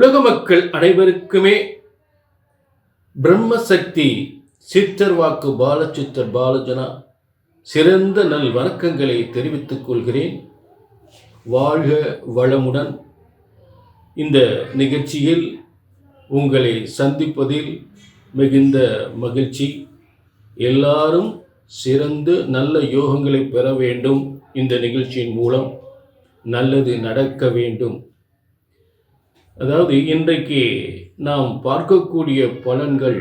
உலக மக்கள் அனைவருக்குமே பிரம்மசக்தி சித்தர் வாக்கு பாலச்சித்தர் பாலஜனா சிறந்த நல் வணக்கங்களை தெரிவித்துக் கொள்கிறேன். வாழ்க வளமுடன். இந்த நிகழ்ச்சியில் உங்களை சந்திப்பதில் மிகுந்த மகிழ்ச்சி. எல்லாரும் சிறந்து நல்ல யோகங்களை பெற வேண்டும். இந்த நிகழ்ச்சியின் மூலம் நல்லது நடக்க வேண்டும். அதாவது இன்றைக்கு நாம் பார்க்கக்கூடிய பலன்கள்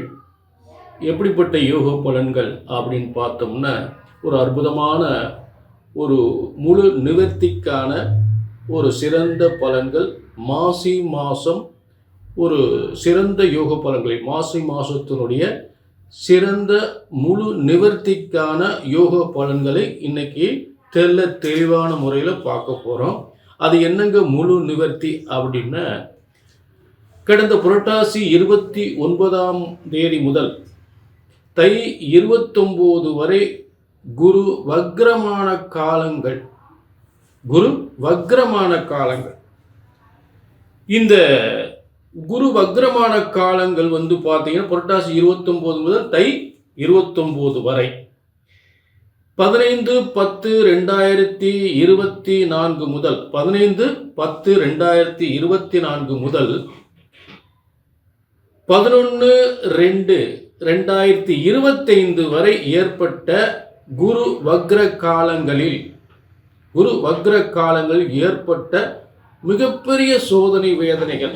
எப்படிப்பட்ட யோக பலன்கள் அப்படின்னு பார்த்தோம்னா, ஒரு அற்புதமான ஒரு முழு நிவர்த்திக்கான ஒரு சிறந்த பலன்கள். மாசி மாதம் ஒரு சிறந்த யோக பலன்களை, மாசி மாதத்தினுடைய சிறந்த முழு நிவர்த்திக்கான யோக பலன்களை இன்னைக்கு தெளிவான முறையில் பார்க்க போகிறோம். அது என்னங்க முழு நிவர்த்தி அப்படின்னா, கடந்த புரட்டாசி 29ஆம் தேதி முதல் தை 29 வரை குரு வக்ரமான காலங்கள். இந்த குரு வக்ரமான காலங்கள் பார்த்தீங்கன்னா புரட்டாசி 29 முதல் தை 29 வரை 15/10/2024 முதல் 15/10/2024 முதல் 11/2/2025 வரை ஏற்பட்ட குரு வக்ர காலங்களில் ஏற்பட்ட மிகப்பெரிய சோதனை வேதனைகள்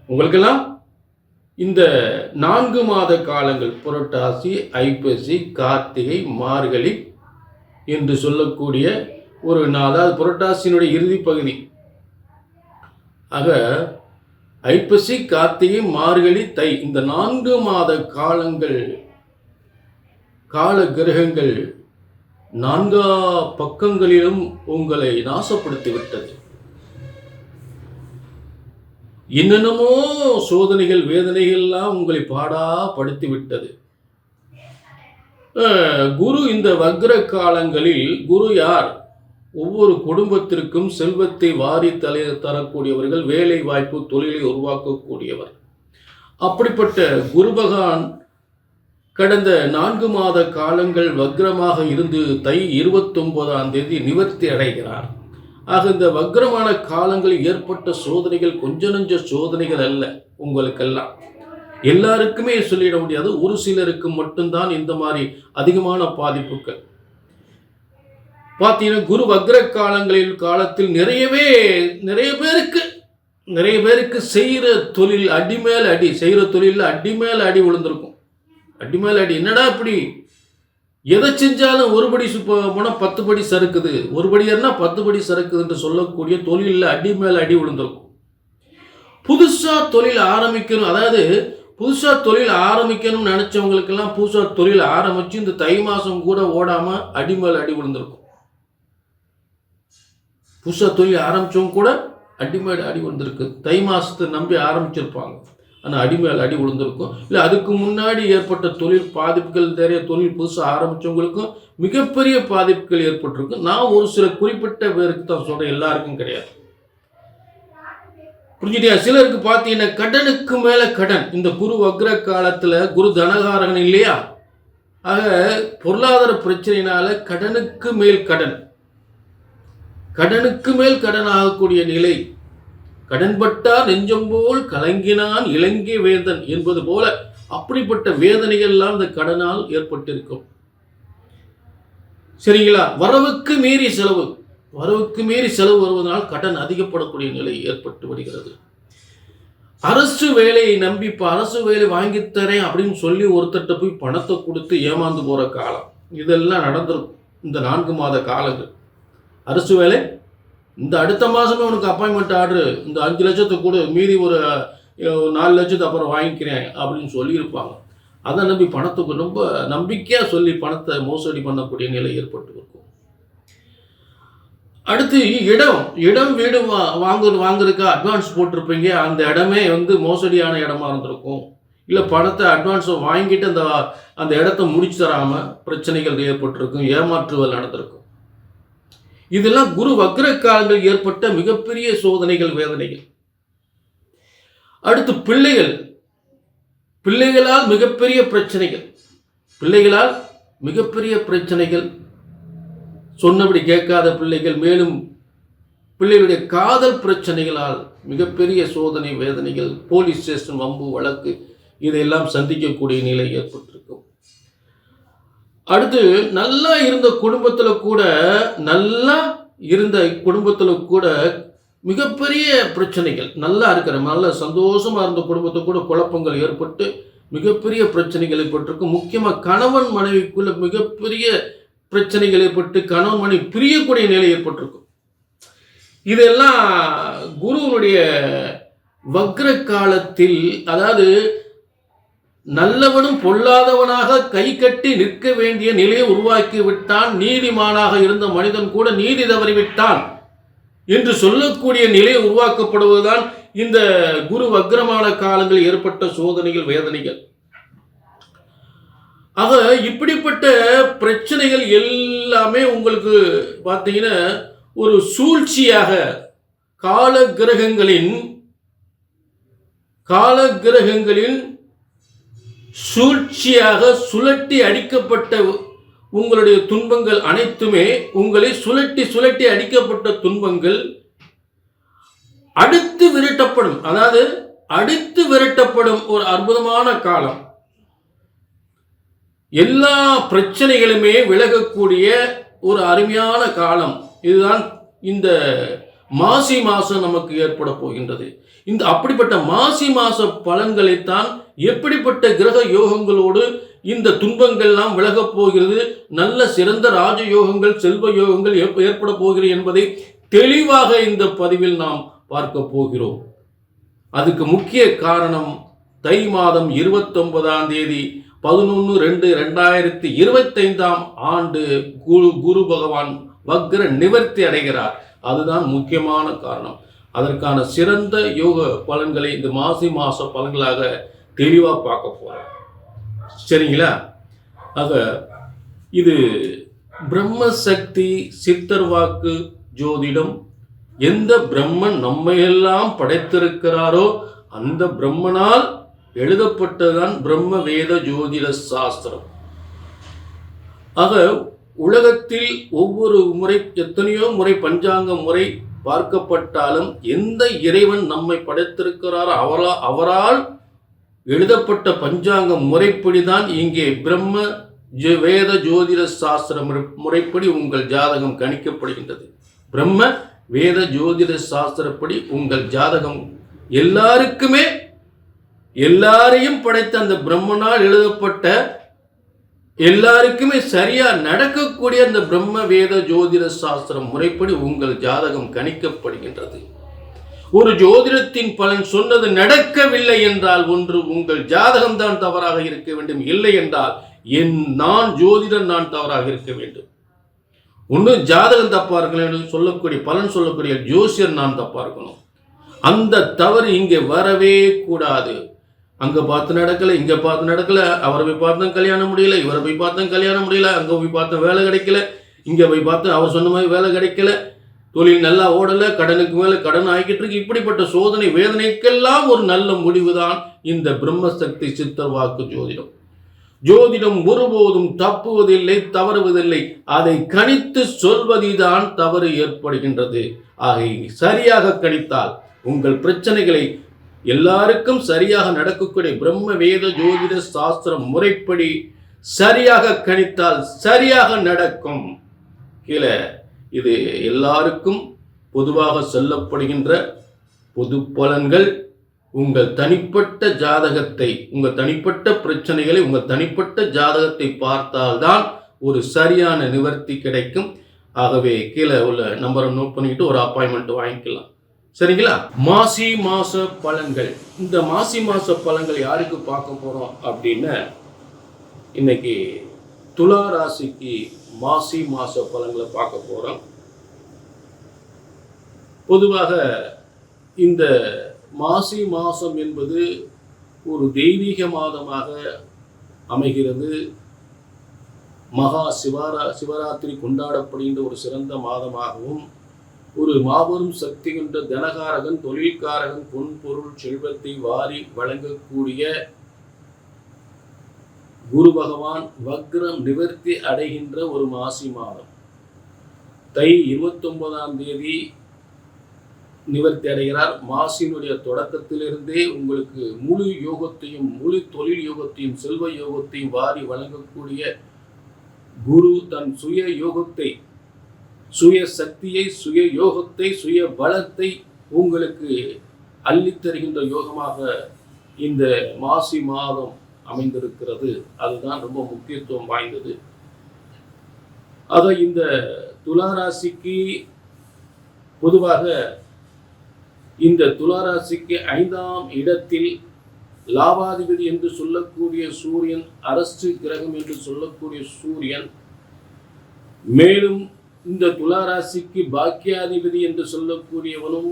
உங்களுக்கெல்லாம் இந்த 4 மாத காலங்கள், புரட்டாசி, ஐப்பசி, கார்த்திகை, மார்கழி என்று சொல்லக்கூடிய ஒரு அதாவது புரட்டாசியினுடைய இறுதி பகுதி. ஆக ஐப்பசி, கார்த்திகை, மார்கழி, தை இந்த 4 மாத காலங்கள் கால கிரகங்கள் 4 பக்கங்களிலும் உங்களை நாசப்படுத்திவிட்டது. என்னென்னமோ சோதனைகள் வேதனைகள்லாம் உங்களை பாடா படுத்திவிட்டது. குரு இந்த வக்ர காலங்களில் குரு யார்? ஒவ்வொரு குடும்பத்திற்கும் செல்வத்தை வாரி தரக்கூடியவர்கள், வேலை வாய்ப்பு தொழிலை உருவாக்கக்கூடியவர். அப்படிப்பட்ட குரு பகவான் கடந்த 4 மாத காலங்கள் வக்ரமாக இருந்து தை 29ஆம் தேதி நிவர்த்தி அடைகிறார். ஆக இந்த வக்ரமான காலங்களில் ஏற்பட்ட சோதனைகள் கொஞ்ச நெஞ்ச சோதனைகள் அல்ல. உங்களுக்கெல்லாம் எல்லாருக்குமே சொல்லிட முடியாது. ஒரு சிலருக்கு மட்டும்தான் இந்த மாதிரி அதிகமான பாதிப்புகள். பார்த்தீங்கன்னா குரு வக்ர காலத்தில் நிறைய பேருக்கு செய்கிற தொழில் அடி மேல் அடி, செய்கிற தொழிலில் அடி மேல் அடி விழுந்திருக்கும். அடி மேல் அடி. என்னடா இப்படி எதை செஞ்சாலும் ஒரு படி போனால் 10 படி சறுக்குது, ஒரு படி ஏறினா 10 படி சறுக்குது என்று சொல்லக்கூடிய தொழிலில் அடி மேல் அடி விழுந்திருக்கும். புதுசாக தொழில் ஆரம்பிக்கணும், அதாவது புதுசாக தொழில் ஆரம்பிக்கணும்னு நினச்சவங்களுக்கெல்லாம் புதுசாக தொழில் ஆரம்பித்து இந்த தை மாதம் கூட ஓடாமல் அடி மேல் அடி விழுந்திருக்கும். புதுசாக தொழில் ஆரம்பித்தவங்க கூட அடி மேல் அடி விழுந்திருக்கு. தை மாதத்தை நம்பி ஆரம்பிச்சிருப்பாங்க, ஆனால் அடி மேல் அடி விழுந்திருக்கும். இல்லை அதுக்கு முன்னாடி ஏற்பட்ட தொழில் பாதிப்புகள், நிறைய தொழில் புதுசாக ஆரம்பித்தவங்களுக்கும் மிகப்பெரிய பாதிப்புகள் ஏற்பட்டிருக்கும். நான் ஒரு சில குறிப்பிட்ட பேருக்கு தான் சொல்கிறேன், எல்லாருக்கும் கிடையாது. புரிஞ்சுட்டியா? சிலருக்கு பார்த்தீங்கன்னா கடனுக்கு மேலே கடன். இந்த குரு வக்ர காலத்தில் குரு தனகாரகன் இல்லையா? ஆக பொருளாதார பிரச்சனையினால கடனுக்கு மேல் கடன் ஆகக்கூடிய நிலை. கடன்பட்டார் நெஞ்சம் போல் கலங்கினான் இலங்கை வேந்தன் என்பது போல அப்படிப்பட்ட வேதனைகள்லாம் இந்த கடனால் ஏற்பட்டிருக்கும். சரிங்களா? வரவுக்கு மீறி செலவு வருவதனால் கடன் அதிகப்படக்கூடிய நிலை ஏற்பட்டு வருகிறது. அரசு வேலையை நம்பி இப்போ அரசு வேலை வாங்கித்தரேன் அப்படின்னு சொல்லி ஒருத்தட்ட போய் பணத்தை கொடுத்து ஏமாந்து போகிற காலம் இதெல்லாம் நடந்திருக்கும். இந்த 4 மாத காலங்கள் அரசு வேலை, இந்த அடுத்த மாதமே உனக்கு அப்பாயின்மெண்ட் ஆர்டரு, இந்த 5 லட்சத்தை கூட மீதி ஒரு 4 லட்சத்தை அப்புறம் வாங்கிக்கிறேன் அப்படின்னு சொல்லியிருப்பாங்க. அதை நம்பி பணத்துக்கு ரொம்ப நம்பிக்கையாக சொல்லி பணத்தை மோசடி பண்ணக்கூடிய நிலை ஏற்பட்டு இருக்கும். அடுத்து இடம் வீடு வாங்குறதுக்கு அட்வான்ஸ் போட்டிருப்பீங்க. அந்த இடமே மோசடியான இடமா இருந்திருக்கும். இல்லை பணத்தை அட்வான்ஸை வாங்கிட்டு அந்த இடத்த முடிச்சு தராமல் பிரச்சனைகள் ஏற்பட்டிருக்கும், ஏமாற்றுதல் நடந்திருக்கும். இதெல்லாம் குரு வக்ர காலங்கள் ஏற்பட்ட மிகப்பெரிய சோதனைகள், வேதனைகள். அடுத்து பிள்ளைகளால் மிகப்பெரிய பிரச்சனைகள், சொன்னபடி கேட்காத பிள்ளைகள், மேலும் பிள்ளைகளுடைய காதல் பிரச்சனைகளால் மிகப்பெரிய சோதனை வேதனைகள், போலீஸ் ஸ்டேஷன் வம்பு வழக்கு இதையெல்லாம் சந்திக்கக்கூடிய நிலை ஏற்பட்டிருக்கும். அடுத்து நல்லா இருந்த குடும்பத்தில் கூட மிகப்பெரிய பிரச்சனைகள், நல்ல சந்தோஷமா இருந்த குடும்பத்தை கூட குழப்பங்கள் ஏற்பட்டு மிகப்பெரிய பிரச்சனைகள் ஏற்பட்டிருக்கும். முக்கியமாக கணவன் மனைவிக்குள்ள மிகப்பெரிய பிரச்சனைகள் ஏற்பட்டு கணவன் மனைவி பிரியக்கூடிய நிலை ஏற்பட்டிருக்கும். இதெல்லாம் குருவனுடைய வக்ர காலத்தில், அதாவது நல்லவனும் பொல்லாதவனாக கை கட்டி நிற்க வேண்டிய நிலையை உருவாக்கி விட்டான், நீதிமானாக இருந்த மனிதன் கூட நீதி தவறிவிட்டான் என்று சொல்லக்கூடிய நிலை உருவாக்கப்படுவதுதான் இந்த குரு வக்ரமான காலங்களில் ஏற்பட்ட சோதனைகள், வேதனைகள். ஆக இப்படிப்பட்ட பிரச்சனைகள் எல்லாமே உங்களுக்கு பார்த்தீங்கன்னா ஒரு சூழ்ச்சியாக கால கிரகங்களின் சூழ்ச்சியாக சுழட்டி அடிக்கப்பட்ட உங்களுடைய துன்பங்கள் அனைத்துமே, உங்களை சுழட்டி அடிக்கப்பட்ட துன்பங்கள் அடித்து விரட்டப்படும் ஒரு அற்புதமான காலம். எல்லா பிரச்சனைகளுமே விலகக்கூடிய ஒரு அருமையான காலம். இதுதான் இந்த மாசி மாசம் நமக்கு ஏற்பட போகின்றது. இந்த அப்படிப்பட்ட மாசி மாச பலன்களைத்தான் எப்படிப்பட்ட கிரக யோகங்களோடு இந்த துன்பங்கள்லாம் விலகப் போகிறது, நல்ல சிறந்த ராஜயோகங்கள், செல்வ யோகங்கள் ஏற்பட போகிறது என்பதை தெளிவாக இந்த பதிவில் நாம் பார்க்க போகிறோம். அதுக்கு முக்கிய காரணம் தை மாதம் 29ஆம் தேதி 11/2/2025 ஆண்டு குரு பகவான் வக்ர நிவர்த்தி அடைகிறார். அதுதான் முக்கியமான காரணம். அதற்கான சிறந்த யோக பலன்களை இந்த மாசி மாச பலன்களாக தெளிவாக பார்க்க போறோம். சரிங்களா? ஆக இது பிரம்ம சக்தி சித்தர் வாக்கு ஜோதிடம். எந்த பிரம்மன் நம்மையெல்லாம் படைத்திருக்கிறாரோ அந்த பிரம்மனால் எழுதப்பட்டதுதான் பிரம்ம வேத ஜோதிட சாஸ்திரம். ஆக உலகத்தில் ஒவ்வொரு முறை எத்தனையோ முறை பஞ்சாங்க முறை பார்க்கப்பட்டாலும் எந்த இறைவன் நம்மை படைத்திருக்கிறாரோ அவரால் எழுதப்பட்ட பஞ்சாங்க முறைப்படிதான் இங்கே பிரம்ம வேத ஜோதிட சாஸ்திர முறைப்படி உங்கள் ஜாதகம் கணிக்கப்படுகின்றது. பிரம்ம வேத ஜோதிட சாஸ்திரப்படி உங்கள் ஜாதகம் எல்லாரையும் படைத்த அந்த பிரம்மனால் எழுதப்பட்ட எல்லாருக்குமே சரியா நடக்கக்கூடிய அந்த பிரம்ம வேத ஜோதிட சாஸ்திரம் முறைப்படி உங்கள் ஜாதகம் கணிக்கப்படுகின்றது. ஒரு ஜோதிடத்தின் பலன் சொன்னது நடக்கவில்லை என்றால் ஒன்று உங்கள் ஜாதகம் தான் தவறாக இருக்க வேண்டும், இல்லை என்றால் நான் ஜோதிடன் நான் தவறாக இருக்க வேண்டும். ஒன்று ஜாதகம் தப்பா இருக்கணும், சொல்லக்கூடிய பலன் சொல்லக்கூடிய ஜோசியர் நான் தப்பா இருக்கணும். அந்த தவறு இங்கே வரவே கூடாது. அங்க பார்த்து நடக்கல, இங்க பார்த்து நடக்கல, அவரை போய் பார்த்தேன் கல்யாணம் முடியல, இவரை போய் பார்த்தேன் கல்யாணம் முடியல, அங்க போய் பார்த்தேன் வேலை கிடைக்கல, இங்க போய் பார்த்தேன் அவர் சொன்ன மாதிரி வேலை கிடைக்கல, தொழில் நல்லா ஓடல, கடனுக்கு மேல கடன் ஆகிக்கிட்டு இருக்கு. இப்படிப்பட்ட சோதனை வேதனைக்கெல்லாம் ஒரு நல்ல முடிவுதான் இந்த பிரம்மசக்தி சித்தர் வாக்கு ஜோதிடம். ஜோதிடம் ஒருபோதும் தப்புவதில்லை, தவறுவதில்லை. அதை கணித்து சொல்வதில்தான் தவறு ஏற்படுகின்றது. ஆக சரியாக கணித்தால் உங்கள் பிரச்சனைகளை எல்லாருக்கும் சரியாக நடக்கக்கூடிய பிரம்ம வேத ஜோதிட சாஸ்திர முறைப்படி சரியாக கணித்தால் சரியாக நடக்கும். கீழே இது எல்லாருக்கும் பொதுவாக சொல்லப்படுகின்ற பொது பலன்கள். உங்கள் தனிப்பட்ட ஜாதகத்தை, உங்கள் தனிப்பட்ட பிரச்சனைகளை, உங்கள் தனிப்பட்ட ஜாதகத்தை பார்த்தால்தான் ஒரு சரியான நிவர்த்தி கிடைக்கும். ஆகவே கீழே உள்ள நம்பரை நோட் பண்ணிக்கிட்டு ஒரு அப்பாயின்மெண்ட் வாங்கிக்கலாம். சரிங்களா? மாசி மாச பலன்கள். இந்த மாசி மாச பலன்கள் யாருக்கு பார்க்க போறோம் அப்படின்னா, இன்னைக்கு துலா ராசிக்கு மாசி மாச பலன்களை பார்க்க போறோம். பொதுவாக இந்த மாசி மாசம் என்பது ஒரு தெய்வீக மாதமாக அமைகிறது. மகா சிவராத்திரி கொண்டாடப்படுகின்ற ஒரு சிறந்த மாதமாகவும், ஒரு மாபெரும் சக்தி கொண்ட தனகாரகன், தொழில்காரகன், பொன் பொருள் செல்வத்தை வாரி வழங்கக்கூடிய குரு பகவான் வக்ரம் நிவர்த்தி அடைகின்ற ஒரு மாசி மாதம். தை 29ஆம் தேதி நிவர்த்தி அடைகிறார். மாசியினுடைய தொடக்கத்திலிருந்தே உங்களுக்கு முழு யோகத்தையும், முழு தொழில் யோகத்தையும், செல்வ யோகத்தையும் வாரி வழங்கக்கூடிய குரு தன் சுய யோகத்தை, சுய சக்தியை, சுய யோகத்தை, சுய பலத்தை உங்களுக்கு அள்ளித்தருகின்ற யோகமாக இந்த மாசி மாதம் அமைந்திருக்கிறது. அதுதான் ரொம்ப முக்கியத்துவம் வாய்ந்தது. ஆக இந்த துளாராசிக்கு பொதுவாக இந்த துளாராசிக்கு 5ஆம் இடத்தில் லாபாதிபதி என்று சொல்லக்கூடிய சூரியன், அரசு கிரகம் என்று சொல்லக்கூடிய சூரியன், மேலும் இந்த துளாராசிக்கு பாக்கியாதிபதி என்று சொல்லக்கூடியவனும்,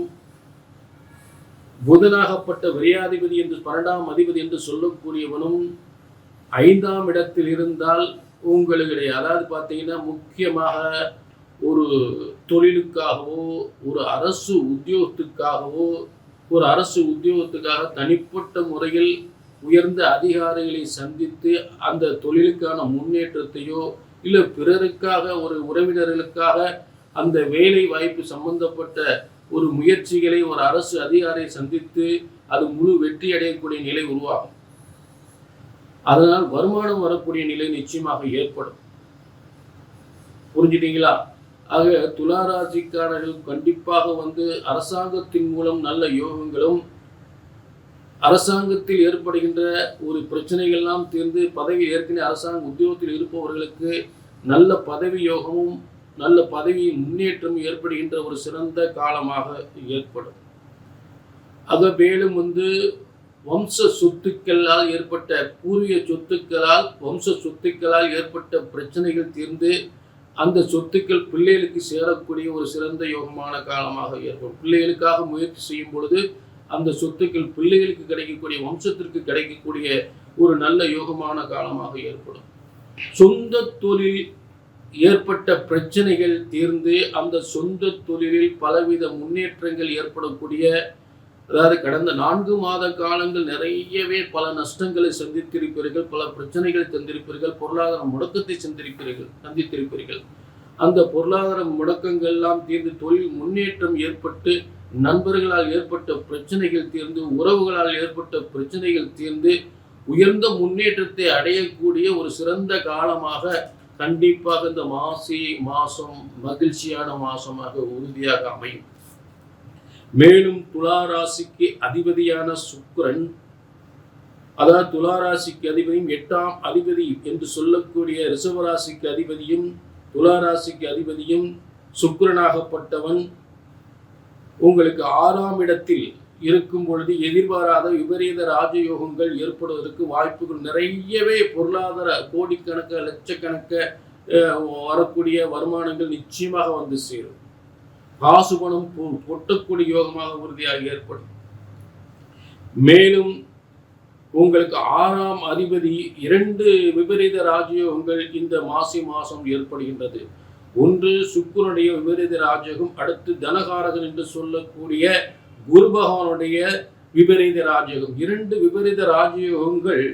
புதனாகப்பட்ட விரையாதிபதி என்று 12ஆம் அதிபதி என்று சொல்லக்கூடியவனும் 5ஆம் இடத்தில் இருந்தால் உங்களுடைய, அதாவது பார்த்தீங்கன்னா முக்கியமாக ஒரு தொழிலுக்காகவோ, ஒரு அரசு உத்தியோகத்துக்காக தனிப்பட்ட முறையில் உயர்ந்த அதிகாரிகளை சந்தித்து அந்த தொழிலுக்கான முன்னேற்றத்தையோ, இல்லை பிறருக்காக, ஒரு உறவினர்களுக்காக அந்த வேலை வாய்ப்பு சம்பந்தப்பட்ட ஒரு முயற்சிகளை ஒரு அரசு அதிகாரியை சந்தித்து அது முழு வெற்றி அடையக்கூடிய நிலை உருவாகும். அதனால் வருமானம் வரக்கூடிய நிலை நிச்சயமாக ஏற்படும். புரிஞ்சுட்டீங்களா? ஆக துளாராசிக்காரர்கள் கண்டிப்பாக அரசாங்கத்தின் மூலம் நல்ல யோகங்களும், அரசாங்கத்தில் ஏற்படுகின்ற ஒரு பிரச்சனைகள்லாம் தீர்ந்து பதவி, ஏற்கனவே அரசாங்க உத்தியோகத்தில் இருப்பவர்களுக்கு நல்ல பதவி யோகமும், நல்ல பதவி முன்னேற்றம் ஏற்படுகின்ற ஒரு சிறந்த காலமாக ஏற்படும். ஆக மேலும் வம்ச சொத்துக்களால் ஏற்பட்ட, பூர்வீக சொத்துக்களால், வம்ச சொத்துக்களால் ஏற்பட்ட பிரச்சனைகள் தீர்ந்து அந்த சொத்துக்கள் பிள்ளைகளுக்கு சேரக்கூடிய ஒரு சிறந்த யோகமான காலமாக ஏற்படும். பிள்ளைகளுக்காக முயற்சி செய்யும் பொழுது அந்த சொத்துக்கள் பிள்ளைகளுக்கு கிடைக்கக்கூடிய, வம்சத்திற்கு கிடைக்கக்கூடிய ஒரு நல்ல யோகமான காலமாக ஏற்படும். சொந்த தொழில் ஏற்பட்ட பிரச்சனைகள் தீர்ந்து அந்த சொந்த தொழிலில் பலவித முன்னேற்றங்கள் ஏற்படக்கூடிய, அதாவது கடந்த 4 மாத காலங்கள் நிறையவே பல நஷ்டங்களை சந்தித்திருப்பீர்கள், பல பிரச்சனைகளை தந்திருப்பீர்கள், பொருளாதார முடக்கத்தை சந்தித்திருப்பீர்கள். அந்த பொருளாதார முடக்கங்கள் எல்லாம் தீர்ந்து தொழில் முன்னேற்றம் ஏற்பட்டு, நண்பர்களால் ஏற்பட்ட பிரச்சனைகள் தீர்ந்து, உறவுகளால் ஏற்பட்ட பிரச்சனைகள் தீர்ந்து உயர்ந்த முன்னேற்றத்தை அடையக்கூடிய ஒரு சிறந்த காலமாக கண்டிப்பாக இந்த மாசி மாசம் மகிழ்ச்சியான மாசமாக உறுதியாக அமையும். மேலும் துளாராசிக்கு அதிபதியான சுக்கிரன், அதாவது துளாராசிக்கு அதிபதியும் 8ஆம் அதிபதி என்று சொல்லக்கூடிய ரிஷபராசிக்கு அதிபதியும் துளாராசிக்கு அதிபதியும் சுக்கிரனாகப்பட்டவன் உங்களுக்கு 6ஆம் இடத்தில் இருக்கும் பொழுது எதிர்பாராத விபரீத ராஜயோகங்கள் ஏற்படுவதற்கு வாய்ப்புகள் நிறையவே, பொருளாதார கோடிக்கணக்க லட்சக்கணக்க வரக்கூடிய வருமானங்கள் நிச்சயமாக சேரும். காசு பணம் பொட்டக்கூடிய யோகமாக உறுதியாக ஏற்படும். மேலும் உங்களுக்கு 6ஆம் அதிபதி 2 விபரீத ராஜயோகங்கள் இந்த மாசி மாசம் ஏற்படுகின்றது. ஒன்று சுக்கிரனுடைய விபரீத ராஜயோகம், அடுத்து தனகாரகன் என்று சொல்லக்கூடிய குரு பகவானுடைய விபரீத ராஜயோகம். 2 விபரீத ராஜயோகங்கள்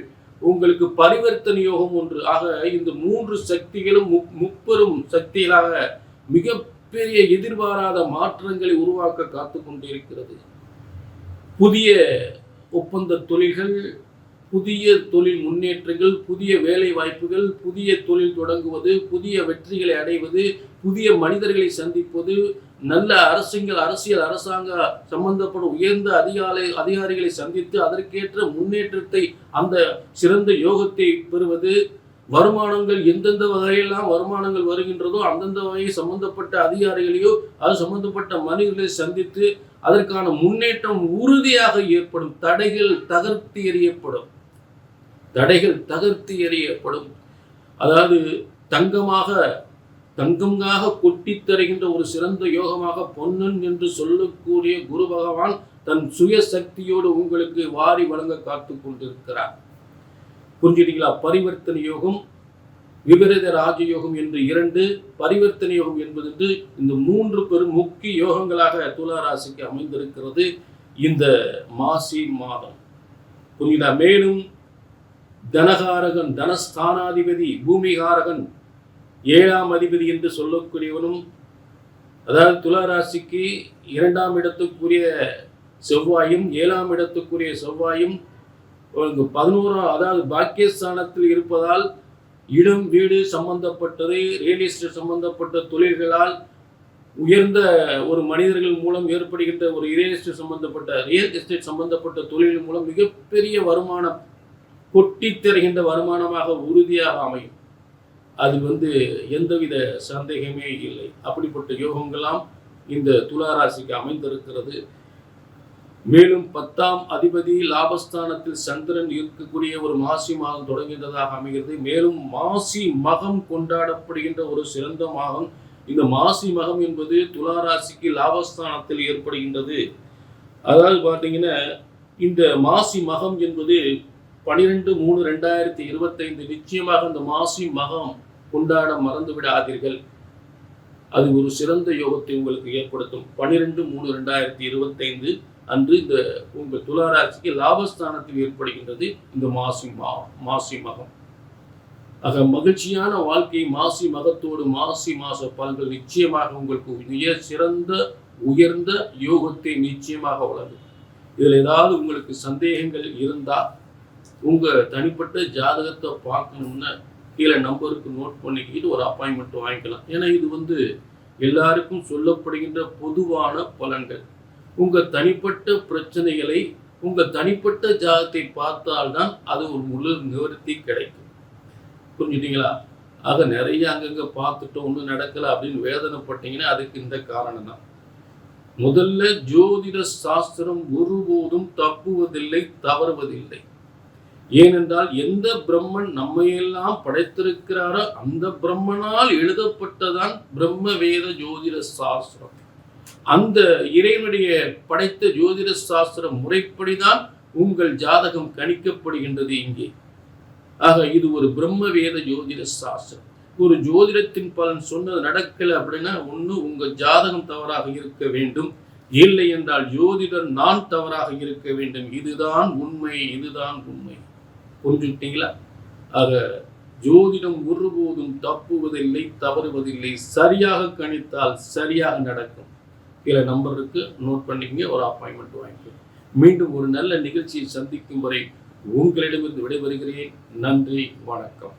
உங்களுக்கு பரிவர்த்தனை யோகம் ஒன்று. ஆக இந்த 3 சக்திகளும் முப்பெரும் சக்திகளாக மிகப்பெரிய எதிர்பாராத மாற்றங்களை உருவாக்க காத்து கொண்டிருக்கிறது. புதிய ஒப்பந்த தொழில்கள், புதிய தொழில் முன்னேற்றங்கள், புதிய வேலை வாய்ப்புகள், புதிய தொழில் தொடங்குவது, புதிய வெற்றிகளை அடைவது, புதிய மனிதர்களை சந்திப்பது, நல்ல அரசியல் அரசாங்க சம்பந்தப்படும் உயர்ந்த அதிகாரிகளை சந்தித்து அதற்கேற்ற முன்னேற்றத்தை, அந்த சிறந்த யோகத்தை பெறுவது, வருமானங்கள் எந்தெந்த வகையெல்லாம் வருமானங்கள் வருகின்றதோ அந்தந்த வகையை சம்பந்தப்பட்ட அதிகாரிகளையோ அது சம்பந்தப்பட்ட மனிதர்களை சந்தித்து அதற்கான முன்னேற்றம் உறுதியாக ஏற்படும். தடைகள் தகர்த்தி எறியப்படும். அதாவது தங்கமாக கொட்டி தருகின்ற ஒரு சிறந்த யோகமாக பொன்னன் என்று சொல்லக்கூடிய குரு பகவான் தன் சுய சக்தியோடு உங்களுக்கு வாரி வழங்க காத்து கொண்டிருக்கிறார். புரிஞ்சுட்டீங்களா? பரிவர்த்தனை யோகம், விபரீத ராஜயோகம் என்று 2, பரிவர்த்தனை யோகம் என்பது இந்த 3 பெரும் முக்கிய யோகங்களாக துலா ராசிக்கு அமைந்திருக்கிறது இந்த மாசி மாதம். புரியுதா? மேலும் தனகாரகன், தனஸ்தானாதிபதி, பூமிகாரகன், 7ஆம் அதிபதி என்று சொல்லக்கூடியவனும், அதாவது துலா ராசிக்கு 2ஆம் இடத்துக்குரிய செவ்வாயும் 7ஆம் இடத்துக்குரிய செவ்வாயும் 11 அதாவது பாக்கியஸ்தானத்தில் இருப்பதால் இடம் வீடு சம்பந்தப்பட்டது, ரியல் எஸ்டேட் சம்பந்தப்பட்ட தொழில்களால் உயர்ந்த ஒரு மனிதர்கள் மூலம் ஏற்படுகின்ற ஒரு ரியல் எஸ்டேட் சம்பந்தப்பட்ட தொழில் மூலம் மிகப்பெரிய வருமானம், கொட்டி தருகின்ற வருமானமாக உறுதியாக அமையும். அது எந்தவித சந்தேகமே இல்லை. அப்படிப்பட்ட யோகங்களாம் இந்த துலா ராசிக்கு அமைந்திருக்கிறது. மேலும் 10ஆம் அதிபதி லாபஸ்தானத்தில் சந்திரன் இருக்கக்கூடிய ஒரு மாசி மாதம் தொடங்குகின்றதாக அமைகிறது. மேலும் மாசி மகம் கொண்டாடப்படுகின்ற ஒரு சிறந்த மாதம். இந்த மாசி மகம் என்பது துலா ராசிக்கு லாபஸ்தானத்தில் ஏற்படுகின்றது. அதாவது பார்த்தீங்கன்னா இந்த மாசி மகம் என்பது 12/3/2025 நிச்சயமாக இந்த மாசி மகம் கொண்டாட மறந்து விடாதீர்கள். அது ஒரு சிறந்த யோகத்தை உங்களுக்கு ஏற்படுத்தும். 12/3/2025 அன்று இந்த உங்கள் துலா ராசிக்கு லாபஸ்தானத்தில் ஏற்படுகின்றது இந்த மாசி மகம். ஆக மகிழ்ச்சியான வாழ்க்கை மாசி மகத்தோடு மாசி மாச பலன்கள் நிச்சயமாக உங்களுக்கு உயர்ந்த யோகத்தை நிச்சயமாக வழங்கும். இதில் ஏதாவது உங்களுக்கு சந்தேகங்கள் இருந்தால் உங்க தனிப்பட்ட ஜாதகத்தை பார்க்கணும்னா கீழே நம்பருக்கு நோட் பண்ணிக்கிட்டு ஒரு அப்பாயின்மெண்ட் வாங்கிக்கலாம். ஏன்னா இது எல்லாருக்கும் சொல்லப்படுகின்ற பொதுவான பலன்கள். உங்க தனிப்பட்ட பிரச்சனைகளை உங்க தனிப்பட்ட ஜாதகத்தை பார்த்தால்தான் அது ஒரு முழு நிவர்த்தி கிடைக்கும். புரிஞ்சுட்டீங்களா? ஆக நிறைய அங்கங்க பார்த்துட்டோம் ஒன்றும் நடக்கல அப்படின்னு வேதனைப்பட்டீங்கன்னா அதுக்கு இந்த காரணம் தான். முதல்ல ஜோதிட சாஸ்திரம் ஒருபோதும் தப்புவதில்லை, தவறுவதில்லை. ஏனென்றால் எந்த பிரம்மன் நம்மையெல்லாம் படைத்திருக்கிறாரோ அந்த பிரம்மனால் எழுதப்பட்டதான் பிரம்ம வேத ஜோதிட சாஸ்திரம். அந்த இறைவனுடைய படைத்த ஜோதிட சாஸ்திர முறைப்படிதான் உங்கள் ஜாதகம் கணிக்கப்படுகின்றது இங்கே. ஆக இது ஒரு பிரம்ம வேத ஜோதிட சாஸ்திரம். ஒரு ஜோதிடத்தின் பலன் சொன்னது நடக்கல அப்படின்னா ஒன்று உங்கள் ஜாதகம் தவறாக இருக்க வேண்டும், இல்லை என்றால் ஜோதிடர் நான் தவறாக இருக்க வேண்டும். இதுதான் உண்மை. புரிஞ்சுட்டீங்களா? ஆக ஜோதிடம் ஒருபோதும் தப்புவதில்லை, தவறுவதில்லை. சரியாக கணித்தால் சரியாக நடக்கும். கீழே நம்பருக்கு நோட் பண்ணிக்கங்க, ஒரு அப்பாயின்மெண்ட் வாங்கிக்கோங்க. மீண்டும் ஒரு நல்ல நிகழ்ச்சியை சந்திக்கும் வரை உங்களிடமிருந்து விடைபெறுகிறேன். நன்றி, வணக்கம்.